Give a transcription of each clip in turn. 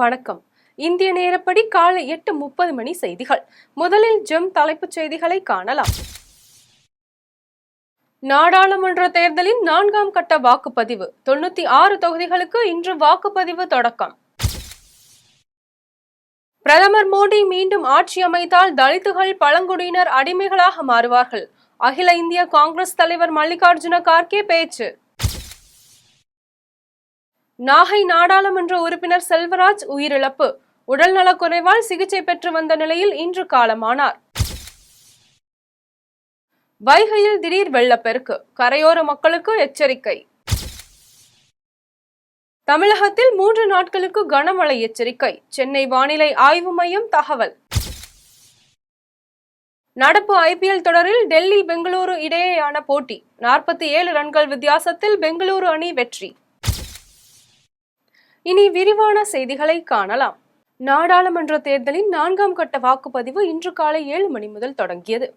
வணக்கம். இந்திய நேரப்படி காலை 8:30 மணி செய்திகள். முதலில் ஜெம் தலைப்புச் செய்திகளை காணலாம். நாடாளுமன்ற தேர்தலின் 4ஆம் கட்ட வாக்குப்பதிவு. 96 தொகுதிகளுக்கு இன்று வாக்குப்பதிவு தொடக்கம். பிரதமர் மோடி மீண்டும் ஆட்சி அமைத்தால் தலித்துகள், பழங்குடியினர் அடிமைகளாக மாறுவார்கள். அகில இந்திய காங்கிரஸ் தலைவர் மல்லிகார்ஜுன கார்கே பேச்சு. நாகை நாடாளுமன்ற உறுப்பினர் செல்வராஜ் உயிரிழப்பு. உடல்நலக்குறைவால் சிகிச்சை பெற்று வந்த நிலையில் இன்று காலமானார். வைகையில் திடீர் வெள்ளப்பெருக்கு. கரையோர மக்களுக்கு எச்சரிக்கை. தமிழகத்தில் 3 நாட்களுக்கு கனமழை எச்சரிக்கை. சென்னை வானிலை ஆய்வு மையம் தகவல். நடப்பு IPL தொடரில் டெல்லி, பெங்களூரு இடையேயான போட்டி. 47 ரன்கள் வித்தியாசத்தில் பெங்களூரு அணி வெற்றி. இனி விரிவான செய்திகளை காணலாம். நாடாளுமன்ற தேர்தலின் 4ஆம் கட்ட வாக்குப்பதிவு இன்று காலை 7 மணி முதல் தொடங்கியது.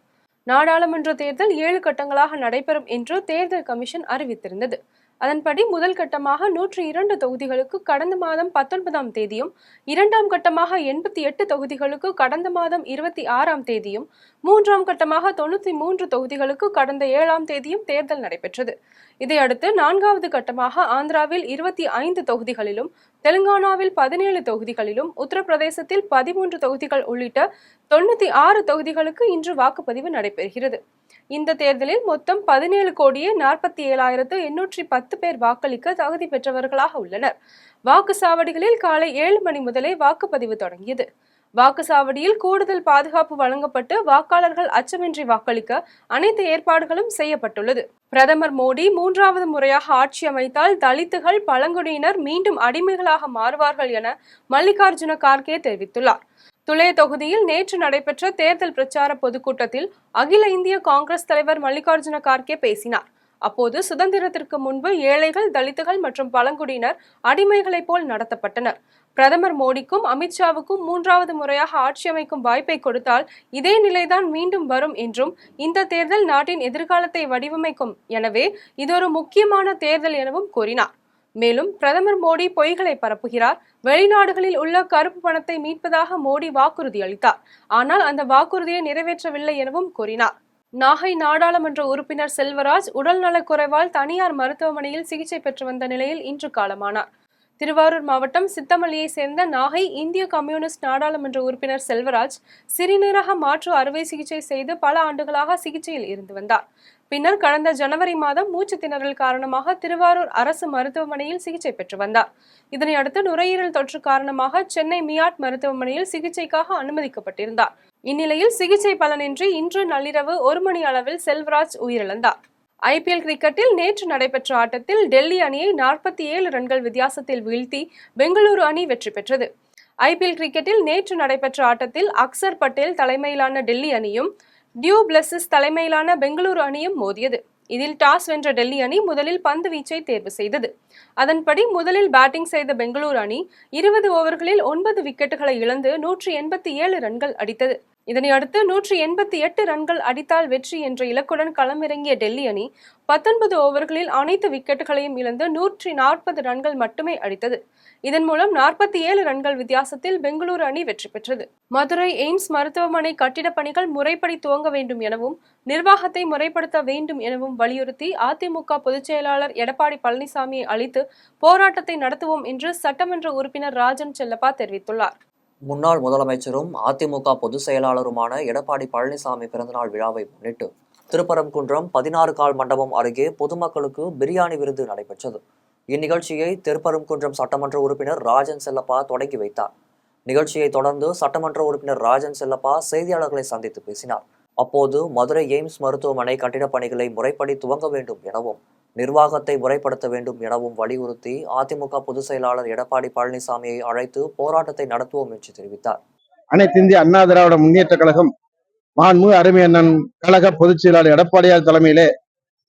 நாடாளுமன்ற தேர்தல் 7 கட்டங்களாக நடைபெறும் என்று தேர்தல் கமிஷன் அறிவித்திருந்தது. அதன்படி முதல் கட்டமாக 102 தொகுதிகளுக்கு கடந்த மாதம் 19ஆம் தேதியும், 2ஆம் கட்டமாக 88 தொகுதிகளுக்கு கடந்த மாதம் 26ஆம் தேதியும், 3ஆம் கட்டமாக 93 தொகுதிகளுக்கு கடந்த 7ஆம் தேதியும் தேர்தல் நடைபெற்றது. இதையடுத்து 4வது கட்டமாக ஆந்திராவில் 25 தொகுதிகளிலும், தெலுங்கானாவில் 17 தொகுதிகளிலும், உத்தரப்பிரதேசத்தில் 13 தொகுதிகள் உள்ளிட்ட 96 தொகுதிகளுக்கு இன்று வாக்குப்பதிவு நடைபெறுகிறது. இந்த தேர்தலில் மொத்தம் 17,47,810 பேர் வாக்களிக்க தகுதி பெற்றவர்களாக உள்ளனர். வாக்குச்சாவடிகளில் காலை 7 மணி முதலே வாக்குப்பதிவு தொடங்கியது. வாக்குச்சாவடியில் கூடுதல் பாதுகாப்பு வழங்கப்பட்டு வாக்காளர்கள் அச்சமின்றி வாக்களிக்க அனைத்து ஏற்பாடுகளும் செய்யப்பட்டுள்ளது. பிரதமர் மோடி 3வது முறையாக ஆட்சி அமைத்தால் தலித்துகள், பழங்குடியினர் மீண்டும் அடிமைகளாக மாறுவார்கள் என மல்லிகார்ஜுன கார்கே தெரிவித்துள்ளார். துலே தொகுதியில் நேற்று நடைபெற்ற தேர்தல் பிரச்சார பொதுக்கூட்டத்தில் அகில இந்திய காங்கிரஸ் தலைவர் மல்லிகார்ஜுன கார்கே பேசினார். அப்போது சுதந்திரத்திற்கு முன்பு ஏழைகள், தலித்துகள் மற்றும் பழங்குடியினர் அடிமைகளைப் போல் நடத்தப்பட்டனர். பிரதமர் மோடிக்கும் அமித்ஷாவுக்கும் 3வது முறையாக ஆட்சி அமைக்கும் வாய்ப்பை கொடுத்தால் இதே நிலைதான் மீண்டும் வரும் என்றும், இந்த தேர்தல் நாட்டின் எதிர்காலத்தை வடிவமைக்கும், எனவே இது ஒரு முக்கியமான தேர்தல் எனவும் கூறினார். மேலும் பிரதமர் மோடி பொய்களை பரப்புகிறார், வெளிநாடுகளில் உள்ள கருப்பு பணத்தை மீட்பதாக மோடி வாக்குறுதி அளித்தார், ஆனால் அந்த வாக்குறுதியை நிறைவேற்றவில்லை எனவும் கூறினார். நாகை நாடாளுமன்ற உறுப்பினர் செல்வராஜ் உடல்நலக்குறைவால் தனியார் மருத்துவமனையில் சிகிச்சை பெற்று வந்த நிலையில் இன்று காலமானார். திருவாரூர் மாவட்டம் சித்தமல்லியை சேர்ந்த நாகை இந்திய கம்யூனிஸ்ட் நாடாளுமன்ற உறுப்பினர் செல்வராஜ் சிறுநீரக மாற்று அறுவை சிகிச்சை செய்து பல ஆண்டுகளாக சிகிச்சையில் இருந்து வந்தார். பின்னர் கடந்த ஜனவரி மாதம் மூச்சு திணறல் காரணமாக திருவாரூர் அரசு மருத்துவமனையில் சிகிச்சை பெற்று வந்தார். இதனையடுத்து நுரையீரல் தொற்று காரணமாக சென்னை மியாட் மருத்துவமனையில் சிகிச்சைக்காக அனுமதிக்கப்பட்டிருந்தார். இந்நிலையில் சிகிச்சை பலனின்றி இன்று நள்ளிரவு 1 மணி அளவில் செல்வராஜ் உயிரிழந்தார். IPL கிரிக்கெட்டில் நேற்று நடைபெற்ற ஆட்டத்தில் டெல்லி அணியை 47 ரன்கள் வித்தியாசத்தில் வீழ்த்தி பெங்களூரு அணி வெற்றி பெற்றது. IPL கிரிக்கெட்டில் நேற்று நடைபெற்ற ஆட்டத்தில் அக்சர் பட்டேல் தலைமையிலான டெல்லி அணியும், டியூ பிளெசிஸ் தலைமையிலான பெங்களூரு அணியும் மோதியது. இதில் டாஸ் வென்ற டெல்லி அணி முதலில் பந்து வீச்சை தேர்வு செய்தது. அதன்படி முதலில் பேட்டிங் செய்த பெங்களூரு அணி 20 ஓவர்களில் 9 விக்கெட்டுகளை இழந்து 187 ரன்கள் அடித்தது. இதனையடுத்து 188 ரன்கள் அடித்தால் வெற்றி என்ற இலக்குடன் களமிறங்கிய டெல்லி அணி 19 ஓவர்களில் அனைத்து விக்கெட்டுகளையும் இழந்து 140 ரன்கள் மட்டுமே அடித்தது. இதன் மூலம் 47 ரன்கள் வித்தியாசத்தில் பெங்களூரு அணி வெற்றி பெற்றது. மதுரை எய்ம்ஸ் மருத்துவமனை கட்டிடப் பணிகள் முறைப்படி துவங்க வேண்டும் எனவும், நிர்வாகத்தை முறைப்படுத்த வேண்டும் எனவும் வலியுறுத்தி அதிமுக பொதுச் செயலாளர் எடப்பாடி பழனிசாமியை அழைத்து போராட்டத்தை நடத்துவோம் என்று சட்டமன்ற உறுப்பினர் ராஜன் செல்லப்பா தெரிவித்துள்ளார். முன்னாள் முதலமைச்சரும் அதிமுக பொதுச் செயலாளருமான எடப்பாடி பழனிசாமி பிறந்தநாள் விழாவை முன்னிட்டு திருப்பரங்குன்றம் 16 கால் மண்டபம் அருகே பொதுமக்களுக்கு பிரியாணி விருந்து நடைபெற்றது. இந்நிகழ்ச்சியை திருப்பரங்குன்றம் சட்டமன்ற உறுப்பினர் ராஜன் செல்லப்பா தொடங்கி வைத்தார். நிகழ்ச்சியை தொடர்ந்து சட்டமன்ற உறுப்பினர் ராஜன் செல்லப்பா செய்தியாளர்களை சந்தித்து பேசினார். அப்போது மதுரை எய்ம்ஸ் மருத்துவமனை கட்டிடப் பணிகளை முறைப்படி துவங்க வேண்டும் எனவும், நிர்வாகத்தை முறைப்படுத்த வேண்டும் எனவும் வலியுறுத்தி அதிமுக பொதுச் செயலாளர் எடப்பாடி பழனிசாமியை அழைத்து போராட்டத்தை நடத்துவோம் என்று தெரிவித்தார். அனைத்து இந்திய அண்ணா திராவிட முன்னேற்ற கழகம் மாண்புமிகு அருமை அண்ணன் கழக பொதுச் செயலாளர் எடப்பாடியார் தலைமையிலே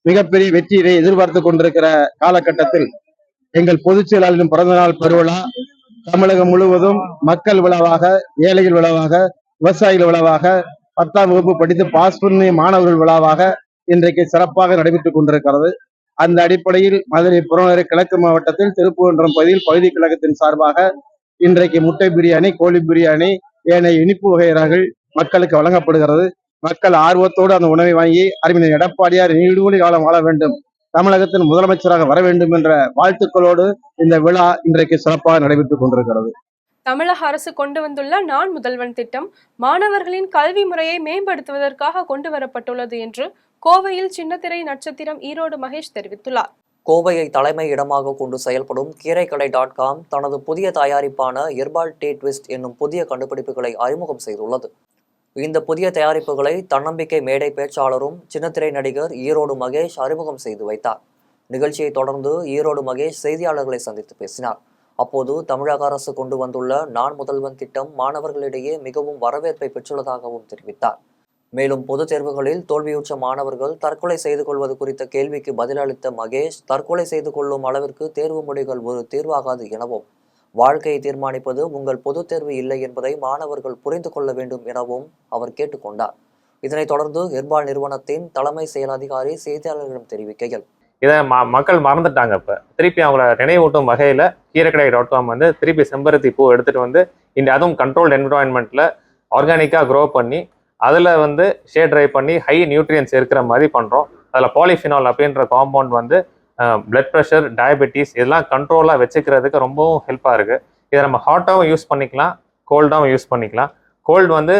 மிகப்பெரிய வெற்றியை எதிர்பார்த்து கொண்டிருக்கிற காலகட்டத்தில் எங்கள் பொதுச் செயலாளரின் பிறந்தநாள் பெருவிழா தமிழகம் முழுவதும் மக்கள் விழாவாக, ஏழைகள் விழாவாக, விவசாயிகள் விழாவாக, 10ஆம் வகுப்பு படித்து பாஸ் பண்ணி மாணவர்கள் விழாவாக இன்றைக்கு சிறப்பாக நடைபெற்றுக் கொண்டிருக்கிறது. அந்த அடிப்படையில் மதுரை புறநகர் கிழக்கு மாவட்டத்தில் திருப்பரங்குன்றம் பகுதியில் பகுதி கழகத்தின் சார்பாக இன்றைக்கு முட்டை பிரியாணி, கோழி பிரியாணி, ஏனைய இனிப்பு வகைகள் மக்களுக்கு வழங்கப்படுகிறது. மக்கள் ஆர்வத்தோடு அந்த உணவை வாங்கி அறிஞர் எடப்பாடியார் நீடூழி காலம் வாழ வேண்டும், தமிழகத்தின் முதலமைச்சராக வர வேண்டும் என்ற வாழ்த்துக்களோடு இந்த விழா இன்றைக்கு சிறப்பாக நடைபெற்றுக் கொண்டிருக்கிறது. தமிழக அரசு கொண்டு வந்துள்ள நான் முதல்வன் திட்டம் மாணவர்களின் கல்வி முறையை மேம்படுத்துவதற்காக கொண்டு வரப்பட்டுள்ளது என்று கோவையில் சின்னத்திரை நட்சத்திரம் ஈரோடு மகேஷ் தெரிவித்துள்ளார். கோவையை தலைமை இடமாக கொண்டு செயல்படும் கீரைக்கடை.com தனது புதிய தயாரிப்பான ஹெர்பல் டீ ட்விஸ்ட் என்னும் புதிய கண்டுபிடிப்புகளை அறிமுகம் செய்துள்ளது. இந்த புதிய தயாரிப்புகளை தன்னம்பிக்கை மேடை பேச்சாளரும் சின்னத்திரை நடிகர் ஈரோடு மகேஷ் அறிமுகம் செய்து வைத்தார். நிகழ்ச்சியை தொடர்ந்து ஈரோடு மகேஷ் செய்தியாளர்களை சந்தித்து பேசினார். அப்போது தமிழக அரசு கொண்டு வந்துள்ள நான் முதல்வன் திட்டம் மாணவர்களிடையே மிகவும் வரவேற்பை பெற்றுள்ளதாகவும் தெரிவித்தார். மேலும் பொதுத் தேர்வுகளில் தோல்வியுற்ற மாணவர்கள் தற்கொலை செய்து கொள்வது குறித்த கேள்விக்கு பதிலளித்த மகேஷ், தற்கொலை செய்து கொள்ளும் அளவிற்கு தேர்வு முடிவுகள் ஒரு தீர்வாகாது எனவும், வாழ்க்கையை தீர்மானிப்பது உங்கள் பொதுத் தேர்வு இல்லை என்பதை மாணவர்கள் புரிந்து கொள்ள வேண்டும் எனவும் அவர் கேட்டுக்கொண்டார். இதனைத் தொடர்ந்து ஹெர்பல் நிறுவனத்தின் தலைமை செயல் அதிகாரி செய்தியாளர்களிடம் தெரிவிக்கையில், இதை மக்கள் மறந்துட்டாங்க. இப்போ திருப்பி அவங்கள நினைவூட்டும் வகையில் கீரைக்கடை.com வந்து திருப்பி செம்பருத்தி பூ எடுத்துகிட்டு வந்து அதுவும் கண்ட்ரோல்டு என்விரான்மெண்ட்டில் ஆர்கானிக்காக க்ரோ பண்ணி அதில் வந்து ஷேட் ட்ரை பண்ணி ஹை நியூட்ரியன்ஸ் இருக்கிற மாதிரி பண்ணுறோம். அதில் பாலிஃபினால் அப்படின்ற காம்பவுண்ட் வந்து பிளட் ப்ரெஷர், டயபெட்டிஸ் இதெல்லாம் கண்ட்ரோலாக வச்சுக்கிறதுக்கு ரொம்பவும் ஹெல்ப்பாக இருக்குது. இதை நம்ம ஹாட்டாகவும் யூஸ் பண்ணிக்கலாம், கோல்டாகவும் யூஸ் பண்ணிக்கலாம். கோல்டு வந்து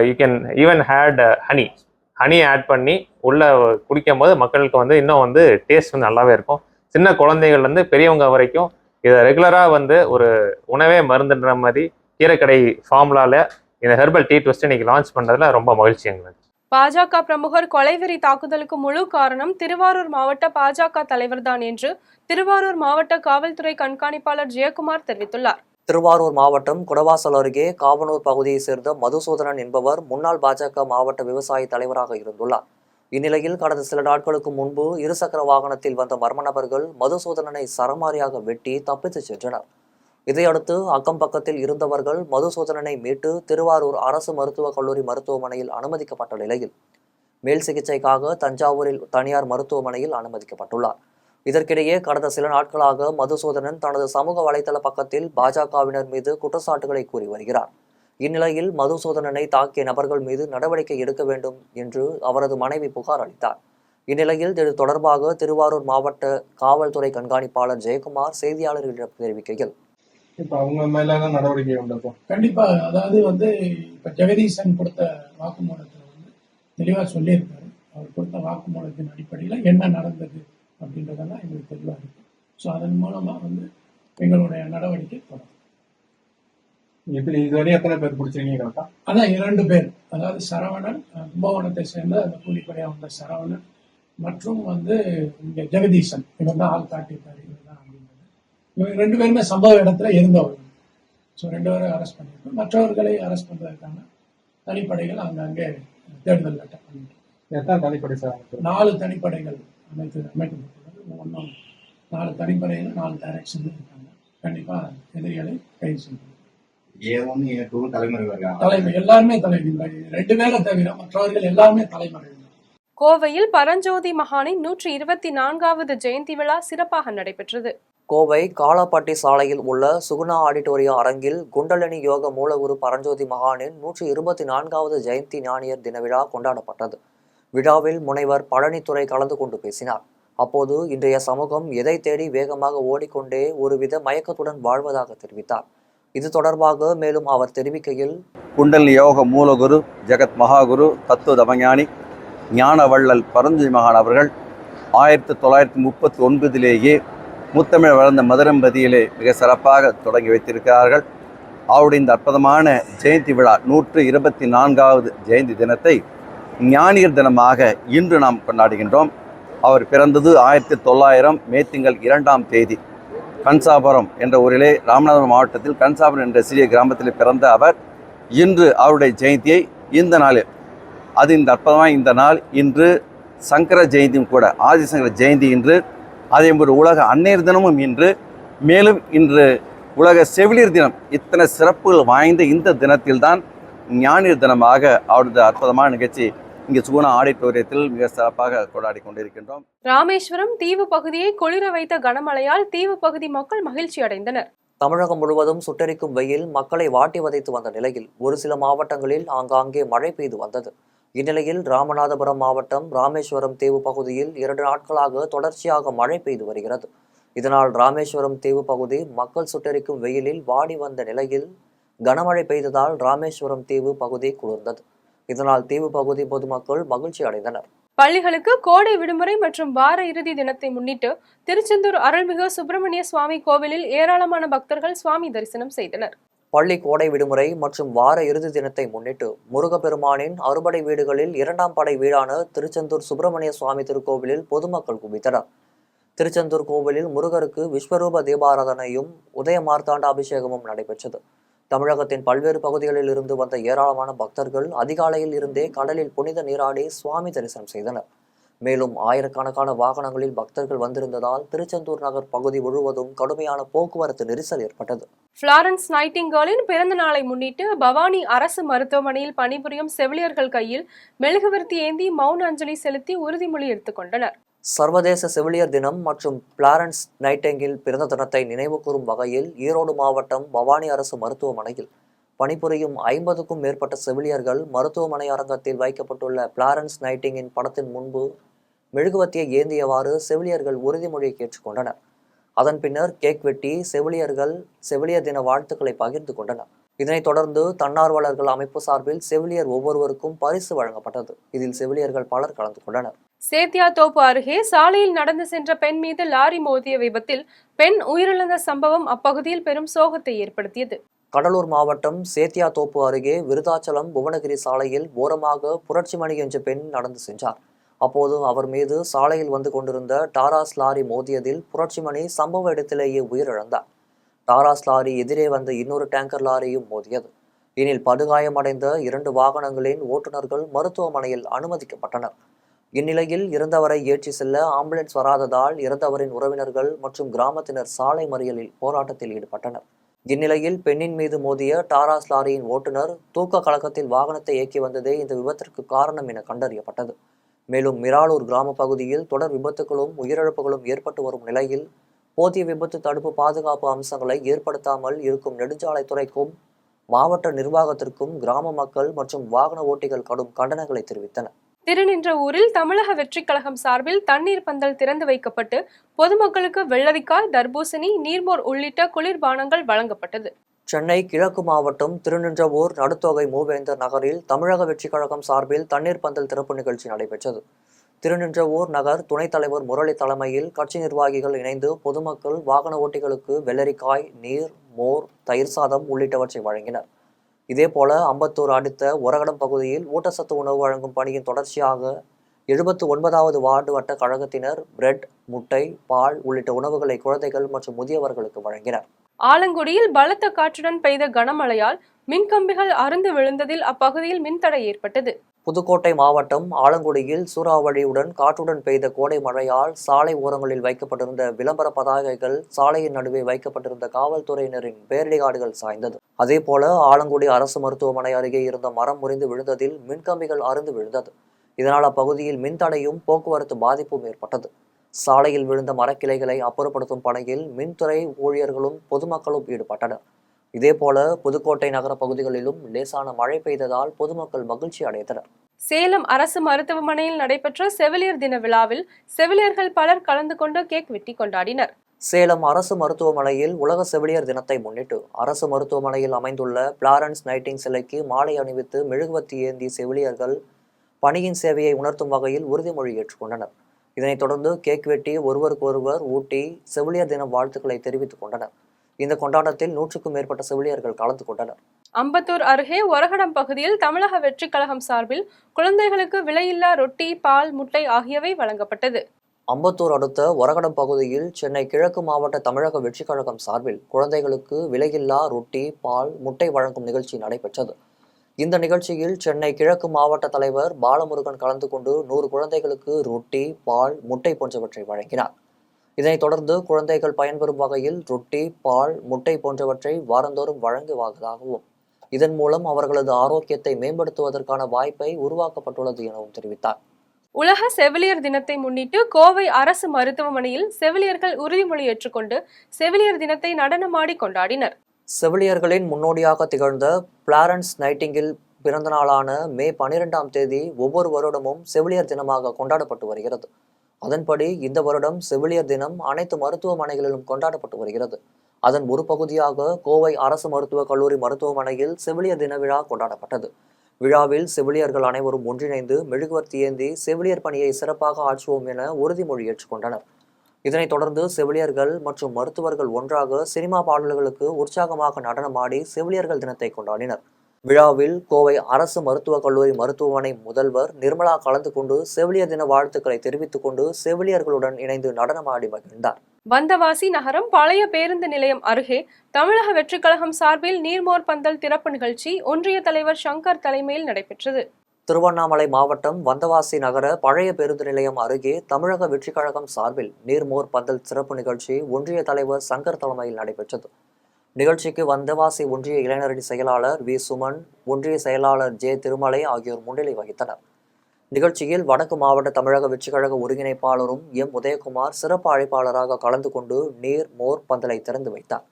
you can even had honey add பண்ணி உள்ளே குடிக்கும் போது மக்களுக்கு வந்து இன்னும் வந்து டேஸ்ட் வந்து நல்லாவே இருக்கும். சின்ன குழந்தைகள்லேருந்து பெரியவங்க வரைக்கும் இதை ரெகுலராக வந்து ஒரு உணவே மருந்துன்ற மாதிரி கீரைக்கடை ஃபார்முலாவில் இந்த ஹெர்பல் டீ ட்விஸ்ட் இன்னைக்கு லான்ச் பண்ணுறதுல ரொம்ப மகிழ்ச்சி எங்களுக்கு. பாஜக பிரமுகர் கொலைவெறி தாக்குதலுக்கு முழு காரணம் திருவாரூர் மாவட்ட பாஜக தலைவர் தான் என்று திருவாரூர் மாவட்ட காவல்துறை கண்காணிப்பாளர் ஜெயக்குமார் தெரிவித்துள்ளார். திருவாரூர் மாவட்டம் குடவாசல் அருகே காவனூர் பகுதியைச் சேர்ந்த மதுசூதனன் என்பவர் முன்னாள் பாஜக மாவட்ட விவசாய தலைவராக இருந்துள்ளார். இந்நிலையில் கடந்த சில நாட்களுக்கு முன்பு இருசக்கர வாகனத்தில் வந்த மர்ம நபர்கள் மதுசூதனனை சரமாரியாக வெட்டி தப்பித்துச் சென்றனர். இதையடுத்து அக்கம் பக்கத்தில் இருந்தவர்கள் மதுசூதனனை மீட்டு திருவாரூர் அரசு மருத்துவக் கல்லூரி மருத்துவமனையில் அனுமதிக்கப்பட்ட நிலையில் மேல் சிகிச்சைக்காக தஞ்சாவூரில் தனியார் மருத்துவமனையில் அனுமதிக்கப்பட்டுள்ளார். இதற்கிடையே கடந்த சில நாட்களாக மதுசூதனன் தனது சமூக வலைதள பக்கத்தில் பாஜகவினர் மீது குற்றச்சாட்டுகளை கூறி வருகிறார். இந்நிலையில் மதுசூதனனை தாக்கிய நபர்கள் மீது நடவடிக்கை எடுக்க வேண்டும் என்று அவரது மனைவி புகார் அளித்தார். இந்நிலையில் இது தொடர்பாக திருவாரூர் மாவட்ட காவல்துறை கண்காணிப்பாளர் ஜெயக்குமார் செய்தியாளர்களிடம் தெரிவிக்கையில், இப்ப அவங்க மேல நடவடிக்கை உண்டு. கண்டிப்பா, அதாவது வந்து இப்ப ஜெகதீசன் கொடுத்த வாக்குமூலத்துல வந்து தெளிவா சொல்லியிருக்காரு. அவர் கொடுத்த வாக்குமூலத்தின் அடிப்படையில என்ன நடந்தது அப்படின்றதெல்லாம் எங்களுக்கு தெளிவாக இருக்கு. ஸோ அதன் மூலமா வந்து எங்களுடைய நடவடிக்கை தொடரும். இப்படி இதுவரை எத்தனை பேர் பிடிச்சிருக்கீங்க கரெக்டா? அதான் 2 பேர், அதாவது சரவணன், கும்பகோணத்தை சேர்ந்த அந்த கூலிப்படையா வந்த சரவணன் மற்றும் வந்து இங்க ஜெகதீசன், இவன் தான் ஆள் காட்டியிருக்காரு இவர்தான் அப்படின்றது. இவங்க 2 பேருமே சம்பவ இடத்துல இருந்தவர்கள். ஸோ 2 பேரும் அரெஸ்ட் பண்ணியிருக்கோம். மற்றவர்களை அரெஸ்ட் பண்றதுக்கான தனிப்படைகள் அங்கங்கே தேடுதல் வேட்டை பண்ணிட்டு. எத்தனை தனிப்படை சார்? 4 தனிப்படைகள் அமைக்கப்பட்டுள்ளது. ஒன்றும் 4 தனிப்படையில் 4 டைரக்ஷன் இருக்காங்க. கண்டிப்பா எதிரிகளை கைது செய்யணும். தலைமை எல்லாருமே தலைமை, 2 பேரை தவிர மற்றவர்கள் எல்லாருமே தலைமறை. கோவையில் பரஞ்சோதி மகானின் 124வது ஜெயந்தி விழா சிறப்பாக நடைபெற்றது. கோவை காலாப்பட்டி சாலையில் உள்ள சுகுணா ஆடிட்டோரியம் அரங்கில் குண்டலினி யோக மூலகுரு பரஞ்சோதி மகானின் 124வது ஜெயந்தி ஞானியர் தின விழா கொண்டாடப்பட்டது. விழாவில் முனைவர் பழனித்துறை கலந்து கொண்டு பேசினார். அப்போது இன்றைய சமூகம் எதை தேடி வேகமாக ஓடிக்கொண்டே ஒருவித மயக்கத்துடன் வாழ்வதாக தெரிவித்தார். இது தொடர்பாக மேலும் அவர் தெரிவிக்கையில், குண்டலினி யோக மூலகுரு ஜெகத் மகாகுரு தத்துவ தமஞானி ஞானவள்ளல் பரஞ்சோதி மகான் அவர்கள் 1939 முத்தமிழ் வளர்ந்த மதுரம்பதியிலே மிக சிறப்பாக தொடங்கி வைத்திருக்கிறார்கள். அவருடைய இந்த அற்புதமான ஜெயந்தி விழா 124வது ஜெயந்தி தினத்தை ஞானியர் தினமாக இன்று நாம் கொண்டாடுகின்றோம். அவர் பிறந்தது 1900 மே திங்கள் 2ஆம் தேதி கன்சாபுரம் என்ற ஊரிலே ராமநாதபுரம் மாவட்டத்தில் கன்சாபுரம் என்ற சிறிய கிராமத்தில் பிறந்த அவர் இன்று அவருடைய ஜெயந்தியை இந்த நாளில், அது இந்த அற்புதமான இந்த நாள் இன்று சங்கர ஜெயந்தியும் கூட, ஆதிசங்கர ஜெயந்தி இன்று, அதே போன்று உலக அன்னையர் தினமும் இன்று, மேலும் இன்று உலக செவிலியர் தினம். இத்தனை சிறப்புகள் வாய்ந்த இந்த தினத்தில்தான் ஞானியர் தினமாக அவரது அற்புதமான நிகழ்ச்சி இங்கே சுகுணா ஆடிட்டோரியத்தில் மிக சிறப்பாக கொண்டாடி கொண்டிருக்கின்றோம். ராமேஸ்வரம் தீவு பகுதியை குளிர வைத்த கனமழையால் தீவு பகுதி மக்கள் மகிழ்ச்சி அடைந்தனர். தமிழகம் முழுவதும் சுட்டெரிக்கும் வெயில் மக்களை வாட்டி வதைத்து வந்த நிலையில் ஒரு சில மாவட்டங்களில் ஆங்காங்கே மழை பெய்து வந்தது. இந்நிலையில் ராமநாதபுரம் மாவட்டம் ராமேஸ்வரம் தீவு பகுதியில் 2 நாட்களாக தொடர்ச்சியாக மழை பெய்து வருகிறது. இதனால் ராமேஸ்வரம் தீவு பகுதி மக்கள் சுட்டெரிக்கும் வெயிலில் வாடி வந்த நிலையில் கனமழை பெய்ததால் ராமேஸ்வரம் தீவு பகுதி குளிர்ந்தது. இதனால் தீவு பகுதி பொதுமக்கள் மகிழ்ச்சி அடைந்தனர். பள்ளிகளுக்கு கோடை விடுமுறை மற்றும் வார இறுதி தினத்தை முன்னிட்டு திருச்செந்தூர் அருள்மிகு சுப்பிரமணிய சுவாமி கோவிலில் ஏராளமான பக்தர்கள் சுவாமி தரிசனம் செய்தனர். பள்ளி கோடை விடுமுறை மற்றும் வார இறுதி தினத்தை முன்னிட்டு முருகப்பெருமானின் அறுபடை வீடுகளில் 2ஆம் படை வீடான திருச்செந்தூர் சுப்பிரமணிய சுவாமி திருக்கோவிலில் பொதுமக்கள் குவித்தனர். திருச்செந்தூர் கோவிலில் முருகருக்கு விஸ்வரூப தீபாராதனையும் உதய மார்த்தாண்ட அபிஷேகமும் நடைபெற்றது. தமிழகத்தின் பல்வேறு பகுதிகளில் இருந்து வந்த ஏராளமான பக்தர்கள் அதிகாலையில் இருந்தே கடலில் புனித நீராடி சுவாமி தரிசனம் செய்தனர். மேலும் ஆயிரக்கணக்கான வாகனங்களில் பக்தர்கள் வந்திருந்ததால் திருச்செந்தூர் நகர் பகுதி முழுவதும் கடுமையான போக்குவரத்து நெரிசல் ஏற்பட்டது. பிளாரன்ஸ் நைட்டிங்கேலின் பிறந்த நாளை முன்னிட்டு பவானி அரசு மருத்துவமனையில் பணிபுரியும் செவிலியர்கள் கையில் மெழுகுவர்த்தி ஏந்தி மௌன அஞ்சலி செலுத்தி உறுதிமொழி எடுத்துக்கொண்டனர். சர்வதேச செவிலியர் தினம் மற்றும் பிளாரன்ஸ் நைட்டிங்கேல் பிறந்த தினத்தை நினைவு கூறும் வகையில் ஈரோடு மாவட்டம் பவானி அரசு மருத்துவமனையில் பணிபுரியும் 50க்கும் மேற்பட்ட செவிலியர்கள் மருத்துவமனை அரங்கத்தில் வைக்கப்பட்டுள்ள பிளாரன்ஸ் நைட்டிங்கின் படத்தின் முன்பு மெழுகுவர்த்தியை ஏந்தியவாறு செவிலியர்கள் உறுதிமொழியை ஏற்றுக்கொண்டனர். அதன் பின்னர் கேக் வெட்டி செவிலியர்கள் செவிலியர் தின வாழ்த்துக்களை பகிர்ந்து கொண்டனர். இதனைத் தொடர்ந்து தன்னார்வலர்கள் அமைப்பு சார்பில் செவிலியர் ஒவ்வொருவருக்கும் பரிசு வழங்கப்பட்டது. இதில் செவிலியர்கள் பலர் கலந்து கொண்டனர். சேத்தியாத்தோப்பு அருகே சாலையில் நடந்து சென்ற பெண் மீது லாரி மோதிய விபத்தில் பெண் உயிரிழந்த சம்பவம் அப்பகுதியில் பெரும் சோகத்தை ஏற்படுத்தியது. கடலூர் மாவட்டம் சேத்தியாத்தோப்பு அருகே விருதாச்சலம் புவனகிரி சாலையில் ஓரமாக புரட்சிமணி என்ற பெண் நடந்து சென்றார். அப்போது அவர் மீது சாலையில் வந்து கொண்டிருந்த டாராஸ் லாரி மோதியதில் புரட்சிமணி சம்பவ இடத்திலேயே உயிரிழந்தார். டாராஸ் லாரி எதிரே வந்த இன்னொரு டேங்கர் லாரியும் மோதியது. இதில் படுகாயமடைந்த 2 வாகனங்களின் ஓட்டுநர்கள் மருத்துவமனையில் அனுமதிக்கப்பட்டனர். இந்நிலையில் இறந்தவரை ஏற்றி செல்ல ஆம்புலன்ஸ் வராததால் இறந்தவரின் உறவினர்கள் மற்றும் கிராமத்தினர் சாலை மறியலில் போராட்டத்தில் ஈடுபட்டனர். இந்நிலையில் பெண்ணின் மீது மோதிய டாராஸ் லாரியின் ஓட்டுநர் தூக்க கலக்கத்தில் வாகனத்தை இயக்கி வந்ததே இந்த விபத்திற்கு காரணம் என கண்டறியப்பட்டது. மேலும் மிராலூர் கிராம பகுதியில் தொடர் விபத்துகளும் உயிரிழப்புகளும் ஏற்பட்டு வரும் நிலையில் போதிய விபத்து தடுப்பு பாதுகாப்பு அம்சங்களை ஏற்படுத்தாமல் இருக்கும் நெடுஞ்சாலைத்துறைக்கும் மாவட்ட நிர்வாகத்திற்கும் கிராம மக்கள் மற்றும் வாகன ஓட்டிகள் கடும் கண்டனங்களை தெரிவித்தனர். திருநின்றவூரில் தமிழக வெற்றிக் கழகம் சார்பில் தண்ணீர் பந்தல் திறந்து வைக்கப்பட்டு பொதுமக்களுக்கு வெள்ளரிக்காய், தர்பூசணி, நீர்மோர் உள்ளிட்ட குளிர்பானங்கள் வழங்கப்பட்டது. சென்னை கிழக்கு மாவட்டம் திருநின்றவூர் நடுத்தொகை மூவேந்தர் நகரில் தமிழக வெற்றிக் கழகம் சார்பில் தண்ணீர் பந்தல் திறப்பு நிகழ்ச்சி நடைபெற்றது. திருநின்றவூர் நகர் துணைத் தலைவர் முரளி தலைமையில் கட்சி நிர்வாகிகள் இணைந்து பொதுமக்கள், வாகன ஓட்டிகளுக்கு வெள்ளரிக்காய், நீர், மோர், தயிர் சாதம் உள்ளிட்டவற்றை வழங்கினர். இதேபோல அம்பத்தூர் அடுத்த ஒரகடம் பகுதியில் ஊட்டச்சத்து உணவு வழங்கும் பணியின் தொடர்ச்சியாக 79வது வார்டு வட்ட கழகத்தினர் பிரெட், முட்டை, பால் உள்ளிட்ட உணவுகளை குழந்தைகள் மற்றும் முதியவர்களுக்கு வழங்கினர். ஆலங்குடியில் பலத்த காற்றுடன் பெய்த கனமழையால் மின்கம்பிகள் அறுந்து விழுந்ததில் அப்பகுதியில் மின்தடை ஏற்பட்டது. புதுக்கோட்டை மாவட்டம் ஆலங்குடியில் சூறாவளியுடன் காற்றுடன் பெய்த கோடை மழையால் சாலை ஓரங்களில் வைக்கப்பட்டிருந்த விளம்பர பதாகைகள், சாலையின் நடுவே வைக்கப்பட்டிருந்த காவல்துறையினரின் பேரிடிகார்டுகள் சாய்ந்தது. அதேபோல ஆலங்குடி அரசு மருத்துவமனை அருகே இருந்த மரம் முறிந்து விழுந்ததில் மின்கம்பிகள் அறுந்து விழுந்தது. இதனால் அப்பகுதியில் மின்தடையும் போக்குவரத்து பாதிப்பும் ஏற்பட்டது. சாலையில் விழுந்த மரக்கிளைகளை அப்புறப்படுத்தும் பணியில் மின்துறை ஊழியர்களும் பொதுமக்களும் ஈடுபட்டனர். இதேபோல புதுக்கோட்டை நகர பகுதிகளிலும் லேசான மழை பெய்ததால் பொதுமக்கள் மகிழ்ச்சி அடைந்தனர். சேலம் அரசு மருத்துவமனையில் நடைபெற்ற செவிலியர் தின விழாவில் செவிலியர்கள் பலர் கலந்து கொண்டு கேக் வெட்டி கொண்டாடினர். சேலம் அரசு மருத்துவமனையில் உலக செவிலியர் தினத்தை முன்னிட்டு அரசு மருத்துவமனையில் அமைந்துள்ள பிளாரன்ஸ் நைட்டிங் சிலைக்கு மாலை அணிவித்து மெழுகுவர்த்தி ஏந்தி செவிலியர்கள் பணியின் சேவையை உணர்த்தும் வகையில் உறுதிமொழி ஏற்றுக்கொண்டனர். இதனைத் தொடர்ந்து கேக் வெட்டி ஒருவருக்கொருவர் ஊட்டி செவிலியர் தின வாழ்த்துக்களை தெரிவித்துக் கொண்டனர். இந்த கொண்டாட்டத்தில் 100க்கும் மேற்பட்ட செவிலியர்கள் கலந்து கொண்டனர். அம்பத்தூர் அருகே ஒரகடம் பகுதியில் தமிழக வெற்றிக் கழகம் சார்பில் குழந்தைகளுக்கு விலையில்லா ரொட்டி, பால், முட்டை ஆகியவை வழங்கப்பட்டது. அம்பத்தூர் அடுத்த ஒரகடம் பகுதியில் சென்னை கிழக்கு மாவட்ட தமிழக வெற்றிக் கழகம் சார்பில் குழந்தைகளுக்கு விலையில்லா ரொட்டி, பால், முட்டை வழங்கும் நிகழ்ச்சி நடைபெற்றது. இந்த நிகழ்ச்சியில் சென்னை கிழக்கு மாவட்ட தலைவர் பாலமுருகன் கலந்து கொண்டு 100 குழந்தைகளுக்கு ரொட்டி, பால், முட்டை போன்றவற்றை வழங்கினார். இதனைத் தொடர்ந்து குழந்தைகள் பயன்பெறும் வகையில் ரொட்டி, பால், முட்டை போன்றவற்றை வாரந்தோறும் வழங்குவதாகவும் இதன் மூலம் அவர்களது ஆரோக்கியத்தை மேம்படுத்துவதற்கான வாய்ப்பை உருவாக்கப்பட்டுள்ளது எனவும் தெரிவித்தார். உலக செவிலியர் தினத்தை முன்னிட்டு கோவை அரசு மருத்துவமனையில் செவிலியர்கள் உறுதிமொழி ஏற்றுக்கொண்டு செவிலியர் தினத்தை நடனமாடி கொண்டாடினர். செவிலியர்களின் முன்னோடியாக திகழ்ந்த பிளாரன்ஸ் நைட்டிங்கில் பிறந்த நாளான மே 12ஆம் தேதி ஒவ்வொரு வருடமும் செவிலியர் தினமாக கொண்டாடப்பட்டு வருகிறது. அதன்படி இந்த வருடம் செவிலியர் தினம் அனைத்து மருத்துவமனைகளிலும் கொண்டாடப்பட்டு வருகிறது. அதன் ஒரு பகுதியாக கோவை அரசு மருத்துவக் கல்லூரி மருத்துவமனையில் செவிலியர் தின விழா கொண்டாடப்பட்டது. விழாவில் செவிலியர்கள் அனைவரும் ஒன்றிணைந்து மெழுகுவர்த்தி ஏந்தி செவிலியர் பணியை சிறப்பாக ஆற்றுவோம் என உறுதிமொழி ஏற்றுக்கொண்டனர். இதனைத் தொடர்ந்து செவிலியர்கள் மற்றும் மருத்துவர்கள் ஒன்றாக சினிமா பாடல்களுக்கு உற்சாகமாக நடனமாடி செவிலியர்கள் தினத்தை கொண்டாடினர். விழாவில் கோவை அரசு மருத்துவக் கல்லூரி மருத்துவமனை முதல்வர் நிர்மலா கலந்து கொண்டு செவிலியர் தின வாழ்த்துக்களை தெரிவித்துக் கொண்டு செவிலியர்களுடன் இணைந்து நடனமாடி மகிழ்ந்தார். வந்தவாசி நகரம் பழைய பேருந்து நிலையம் அருகே தமிழக வெற்றிக் கழகம் சார்பில் நீர்மோர் பந்தல் திறப்பு நிகழ்ச்சி ஒன்றிய தலைவர் சங்கர் தலைமையில் நடைபெற்றது. திருவண்ணாமலை மாவட்டம் வந்தவாசி நகர பழைய பேருந்து நிலையம் அருகே தமிழக வெற்றிக் கழகம் சார்பில் நீர்மோர் பந்தல் சிறப்பு நிகழ்ச்சி ஒன்றிய தலைவர் சங்கர் தலைமையில் நடைபெற்றது. நிகழ்ச்சிக்கு வந்தவாசி ஒன்றிய இளைஞரணி செயலாளர் வி சுமன், ஒன்றிய செயலாளர் ஜே திருமலை ஆகியோர் முன்னிலை வகித்தனர். நிகழ்ச்சியில் வடக்கு மாவட்ட தமிழக வெற்றிக் கழக ஒருங்கிணைப்பாளரும் எம் உதயகுமார் சிறப்பு அழைப்பாளராக கலந்து கொண்டு நீர் மோர் பந்தலை திறந்து வைத்தார்.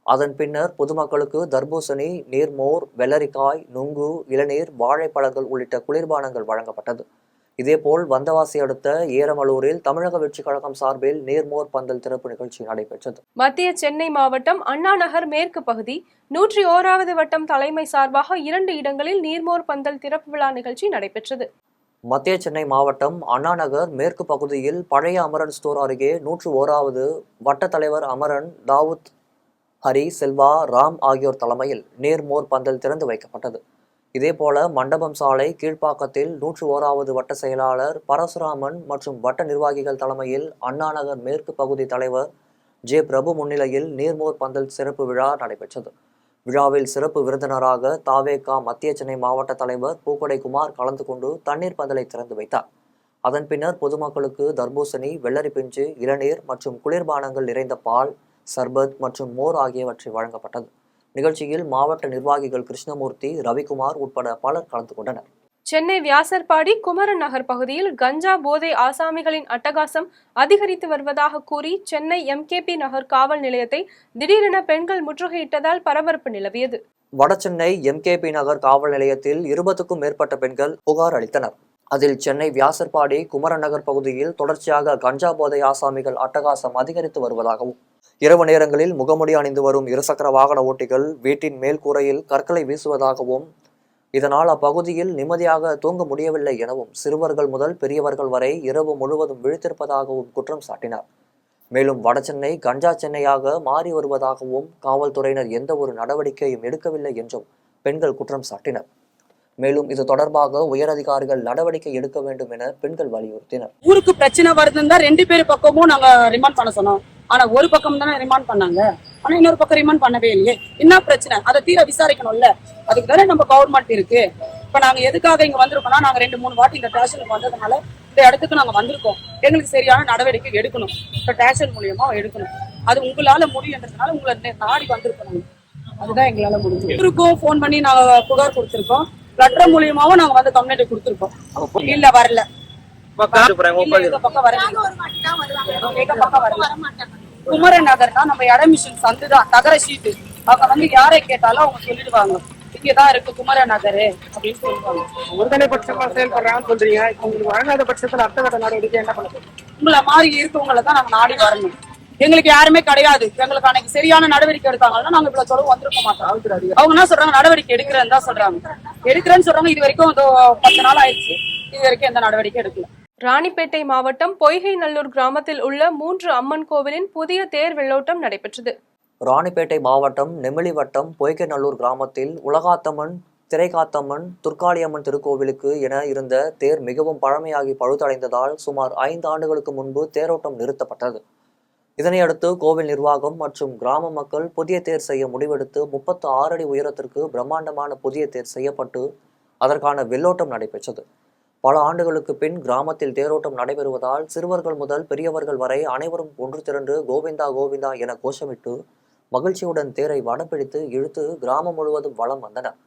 அதன் பின்னர் பொதுமக்களுக்கு தர்பூசணி, நீர்மோர், வெள்ளரிக்காய், நுங்கு, இளநீர், வாழைப்பழங்கள் உள்ளிட்ட குளிர்பானங்கள் வழங்கப்பட்டது. இதேபோல் வந்தவாசி அடுத்த ஏரமலூரில் தமிழக வெற்றிக் கழகம் சார்பில் நீர்மோர் பந்தல் திறப்பு நிகழ்ச்சி நடைபெற்றது. மத்திய சென்னை மாவட்டம் அண்ணா நகர் மேற்கு பகுதி 101வது வட்டம் தலைமை சார்பாக 2 இடங்களில் நீர்மோர் பந்தல் திறப்பு விழா நிகழ்ச்சி நடைபெற்றது. மத்திய சென்னை மாவட்டம் அண்ணா நகர் மேற்கு பகுதியில் பழைய அமரன் ஸ்டோர் அருகே 101வது வட்ட தலைவர் அமரன், தாவூத், ஹரி, செல்வா, ராம் ஆகியோர் தலைமையில் நீர்மோர் பந்தல் திறந்து வைக்கப்பட்டது. இதேபோல மண்டபம் சாலை கீழ்ப்பாக்கத்தில் 101வது வட்ட செயலாளர் பரசுராமன் மற்றும் வட்ட நிர்வாகிகள் தலைமையில் அண்ணா நகர் மேற்கு பகுதி தலைவர் ஜே பிரபு முன்னிலையில் நீர்மோர் பந்தல் சிறப்பு விழா நடைபெற்றது. விழாவில் சிறப்பு விருந்தினராக தாவேகா மத்திய சென்னை மாவட்ட தலைவர் பூக்கடை குமார் கலந்து கொண்டு தண்ணீர் பந்தலை திறந்து வைத்தார். அதன் பின்னர் பொதுமக்களுக்கு தர்பூசணி, வெள்ளரி பிஞ்சு, இளநீர் மற்றும் குளிர்பானங்கள் நிறைந்த பால், சர்பத் மற்றும் மோர் ஆகியவற்றை வழங்கப்பட்டது. நிகழ்ச்சியில் மாவட்ட நிர்வாகிகள் கிருஷ்ணமூர்த்தி, ரவிக்குமார் உட்பட பலர் கலந்து கொண்டனர். சென்னை வியாசர்பாடி குமரன் நகர் பகுதியில் கஞ்சா போதை ஆசாமிகளின் அட்டகாசம் அதிகரித்து வருவதாக கூறி சென்னை MKP நகர் காவல் நிலையத்தை திடீரென பெண்கள் முற்றுகையிட்டதால் பரபரப்பு நிலவியது. வடசென்னை MKP நகர் காவல் நிலையத்தில் 20க்கும் மேற்பட்ட பெண்கள் புகார் அளித்தனர். அதில் சென்னை வியாசர்பாடி குமரன் நகர் பகுதியில் தொடர்ச்சியாக கஞ்சா போதை ஆசாமிகள் அட்டகாசம் அதிகரித்து வருவதாகவும், இரவு நேரங்களில் முகமுடி அணிந்து வரும் இருசக்கர வாகன ஓட்டிகள் வீட்டின் மேல் கூரையில் கற்களை வீசுவதாகவும், இதனால் அப்பகுதியில் நிம்மதியாக தூங்க முடியவில்லை எனவும், சிறுவர்கள் முதல் பெரியவர்கள் வரை இரவு முழுவதும் விழித்திருப்பதாகவும் குற்றம் சாட்டினார். மேலும் வடசென்னை கஞ்சா சென்னையாக மாறி வருவதாகவும், காவல்துறையினர் எந்த ஒரு நடவடிக்கையும் எடுக்கவில்லை என்றும் பெண்கள் குற்றம் சாட்டினர். மேலும் இது தொடர்பாக உயரதிகாரிகள் நடவடிக்கை எடுக்க வேண்டும் என பெண்கள் வலியுறுத்தினர். ஊருக்கு பிரச்சனை வருதுன்னு 2 பேர் பக்கமும் நாங்க ரிமாண்ட் பண்ண சொன்னோம். ஆனா ஒரு பக்கம் தானே ரிமாண்ட் பண்ணாங்க. ஆனா இன்னொரு பக்கம் ரிமாண்ட் பண்ணவே இல்லையே. என்ன பிரச்சனை, அதை தீர விசாரிக்கணும்ல. அதுக்கு தானே நம்ம கவர்மெண்ட் இருக்கு. இப்ப நாங்க எதுக்காக இங்க வந்திருக்கோம்னா, நாங்க 2-3 வாட்டி இந்த ஸ்டேஷனுக்கு வந்ததுனால இந்த இடத்துக்கு நாங்க வந்திருக்கோம். எங்களுக்கு சரியான நடவடிக்கை எடுக்கணும். இப்ப ஸ்டேஷன் மூலியமா எடுக்கணும். அது உங்களால முடியுன்றதுனால உங்களை நாடி வந்திருக்கோம். அதுதான் எங்களால முடிஞ்சு. இவருக்கும் போன் பண்ணி நாங்க புகார் கொடுத்திருக்கோம். லெட்டர் மூலியமாவும் நாங்க வந்து கம்ப்ளைண்ட் கொடுத்திருக்கோம். இல்ல வரல. குமரன் நகர்னா நம்ம இடமிஷன் சந்துதான், தகர ஷீட்டு. அவங்க வந்து யாரை கேட்டாலும் அவங்க சொல்லிடுவாங்க, இங்கதான் இருக்கு குமரன் நகரு அப்படின்னு சொல்லுவாங்க. ஒருதலை பட்சமா செயல்படுறாங்கன்னு சொல்றீங்க. உங்களுக்கு வழங்காத பட்சத்துல அடுத்த கட்ட நடவடிக்கை என்ன பண்ணுறது? உங்களை மாதிரி இருக்கவங்களை தான் நாங்க நாடி வரணும். எங்களுக்கு யாருமே கிடையாது. எங்களுக்கு அன்னைக்கு சரியான நடவடிக்கை எடுத்தாங்கன்னா நாங்க இவ்வளவு தொலைவு வந்திருக்க மாட்டோம். அவங்க என்ன சொல்றாங்க, நடவடிக்கை எடுக்கிறேன்னு தான் சொல்றாங்க. எடுக்கிறேன்னு சொல்றாங்க. இது வரைக்கும் 10 நாள் ஆயிடுச்சு. இது வரைக்கும் எந்த நடவடிக்கை எடுக்கல. ராணிப்பேட்டை மாவட்டம் பொய்கை நல்லூர் கிராமத்தில் உள்ள 3 அம்மன் கோவிலின் புதிய தேர் வெள்ளோட்டம் நடைபெற்றது. ராணிப்பேட்டை மாவட்டம் நெமிலி வட்டம் பொய்கை நல்லூர் கிராமத்தில் உலகாத்தம்மன், திரைக்காத்தம்மன், துர்காளியம்மன் திருக்கோவிலுக்கு என இருந்த தேர் மிகவும் பழமையாகி பழுதடைந்ததால் சுமார் 5 ஆண்டுகளுக்கு முன்பு தேரோட்டம் நிறுத்தப்பட்டது. இதனையடுத்து கோவில் நிர்வாகம் மற்றும் கிராம மக்கள் புதிய தேர் செய்ய முடிவெடுத்து 36 அடி உயரத்திற்கு பிரம்மாண்டமான புதிய தேர் செய்யப்பட்டு அதற்கான வெள்ளோட்டம் நடைபெற்றது. பல ஆண்டுகளுக்கு பின் கிராமத்தில் தேரோட்டம் நடைபெறுவதால் சிறுவர்கள் முதல் பெரியவர்கள் வரை அனைவரும் ஒன்று திரண்டு கோவிந்தா கோவிந்தா என கோஷமிட்டு மகிழ்ச்சியுடன் தேரை வடம்பிடித்து இழுத்து கிராமம் முழுவதும் வலம் வந்தனர்.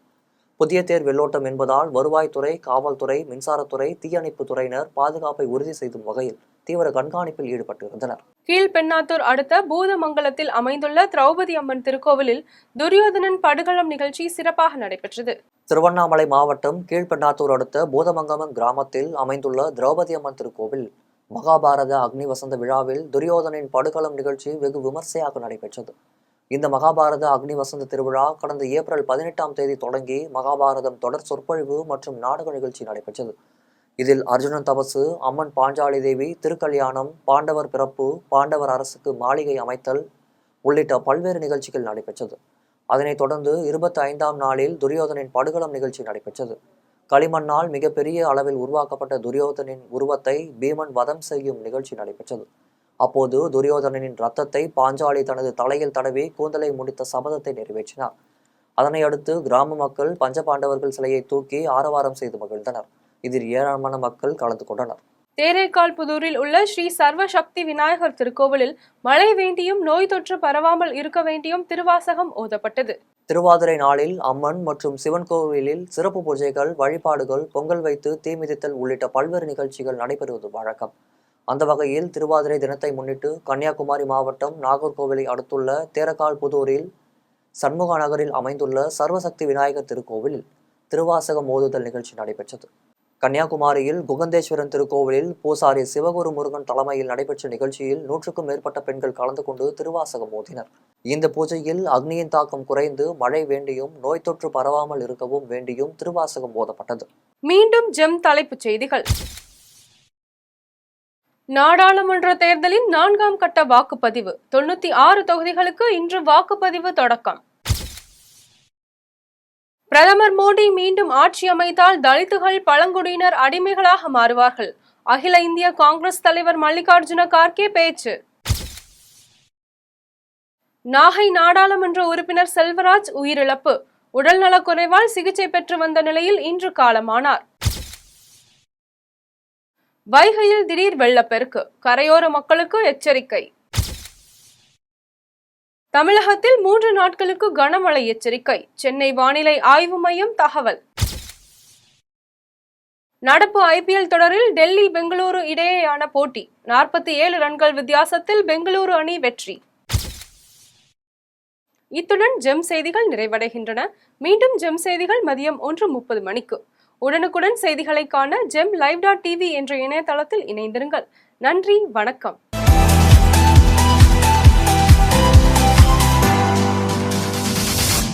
புதிய தேர் வெள்ளோட்டம் என்பதால் வருவாய்த்துறை, காவல்துறை, மின்சாரத்துறை, தீயணைப்பு துறையினர் பாதுகாப்பை உறுதி செய்யும் வகையில் தீவிர கண்காணிப்பில் ஈடுபட்டிருந்தனர். கீழ்பெண்ணாத்தூர் அடுத்த பூதமங்கலத்தில் அமைந்துள்ள திரௌபதி அம்மன் திருக்கோவிலில் துரியோதனன் படுகளம் நிகழ்ச்சி சிறப்பாக நடைபெற்றது. திருவண்ணாமலை மாவட்டம் கீழ்பெண்ணாத்தூர் அடுத்த பூதமங்கலம் கிராமத்தில் அமைந்துள்ள திரௌபதி அம்மன் திருக்கோவில் மகாபாரத அக்னி வசந்த விழாவில் துரியோதனின் படுகளம் நிகழ்ச்சி வெகு விமர்சையாக நடைபெற்றது. இந்த மகாபாரத அக்னி வசந்த திருவிழா கடந்த ஏப்ரல் 18ஆம் தேதி தொடங்கி மகாபாரதம் தொடர் சொற்பொழிவு மற்றும் நாடக நிகழ்ச்சி நடைபெற்றது. இதில் அர்ஜுனன் தபசு, அம்மன் பாஞ்சாலி தேவி திருக்கல்யாணம், பாண்டவர் பிறப்பு, பாண்டவர் அரசுக்கு மாளிகை அமைத்தல் உள்ளிட்ட பல்வேறு நிகழ்ச்சிகள் நடைபெற்றது. அதனைத் தொடர்ந்து 25ஆம் நாளில் துரியோதனின் படுகளம் நிகழ்ச்சி நடைபெற்றது. களிமண்ணால் மிகப்பெரிய அளவில் உருவாக்கப்பட்ட துரியோதனின் உருவத்தை பீமன் வதம் செய்யும் நிகழ்ச்சி நடைபெற்றது. அப்போது துரியோதனனின் ரத்தத்தை பாஞ்சாலி தனது தலையில் தடவி கூந்தலை முடித்த சபதத்தை நிறைவேற்றினார். அதனை அடுத்து கிராம மக்கள் பஞ்சபாண்டவர்கள் சிலையை தூக்கி ஆரவாரம் செய்து மகிழ்ந்தனர். இதில் ஏராளமான மக்கள் கலந்து கொண்டனர். தேரைக்கால் புதூரில் உள்ள ஸ்ரீ சர்வசக்தி விநாயகர் திருக்கோவிலில் மழை வேண்டியும் நோய் தொற்று பரவாமல் இருக்க வேண்டியும் திருவாசகம் ஓதப்பட்டது. திருவாதிரை நாளில் அம்மன் மற்றும் சிவன் கோவிலில் சிறப்பு பூஜைகள், வழிபாடுகள், பொங்கல் வைத்து தீமிதித்தல் உள்ளிட்ட பல்வேறு நிகழ்ச்சிகள் நடைபெறுவது வழக்கம். அந்த வகையில் திருவாதிரை தினத்தை முன்னிட்டு கன்னியாகுமரி மாவட்டம் நாகர்கோவிலை அடுத்துள்ள தேரைக்கால் புதூரில் சண்முகா நகரில் அமைந்துள்ள சர்வசக்தி விநாயகர் திருக்கோவிலில் திருவாசகம் ஓதுதல் நிகழ்ச்சி நடைபெற்றது. கன்னியாகுமரியில் குகந்தேஸ்வரன் திருக்கோவிலில் பூசாரி சிவகுரு முருகன் தலைமையில் நடைபெற்ற நிகழ்ச்சியில் 100க்கும் மேற்பட்ட பெண்கள் கலந்து கொண்டு திருவாசகம் ஓதினர். இந்த பூஜையில் அக்னியின் தாக்கம் குறைந்து மழை வேண்டியும் நோய் தொற்று பரவாமல் இருக்கவும் வேண்டியும் திருவாசகம் ஓதப்பட்டது. மீண்டும் ஜெம் தலைப்புச் செய்திகள். நாடாளுமன்ற தேர்தலின் 4ஆம் கட்ட வாக்குப்பதிவு. 96 தொகுதிகளுக்கு இன்று வாக்குப்பதிவு தொடக்கம். பிரதமர் மோடி மீண்டும் ஆட்சி அமைத்தால் தலித்துகள், பழங்குடியினர் அடிமைகளாக மாறுவார்கள். அகில இந்திய காங்கிரஸ் தலைவர் மல்லிகார்ஜுன கார்கே பேச்சு. நாகை நாடாளுமன்ற உறுப்பினர் செல்வராஜ் உயிரிழப்பு. உடல்நலக்குறைவால் சிகிச்சை பெற்று வந்த நிலையில் இன்று காலமானார். வைகையில் திடீர் வெள்ளப்பெருக்கு. கரையோர மக்களுக்கு எச்சரிக்கை. தமிழகத்தில் 3 நாட்களுக்கு கனமழை எச்சரிக்கை. சென்னை வானிலை ஆய்வு மையம் தகவல். நடப்பு IPL தொடரில் டெல்லி, பெங்களூரு இடையேயான போட்டி. 47 ரன்கள் வித்தியாசத்தில் பெங்களூரு அணி வெற்றி. இத்துடன் ஜெம் செய்திகள் நிறைவடைகின்றன. மீண்டும் ஜெம் செய்திகள் மதியம் 1:30 மணிக்கு. உடனுக்குடன் செய்திகளை காண GemLive.tv என்ற இணையதளத்தில் இணைந்திருங்கள். நன்றி, வணக்கம்.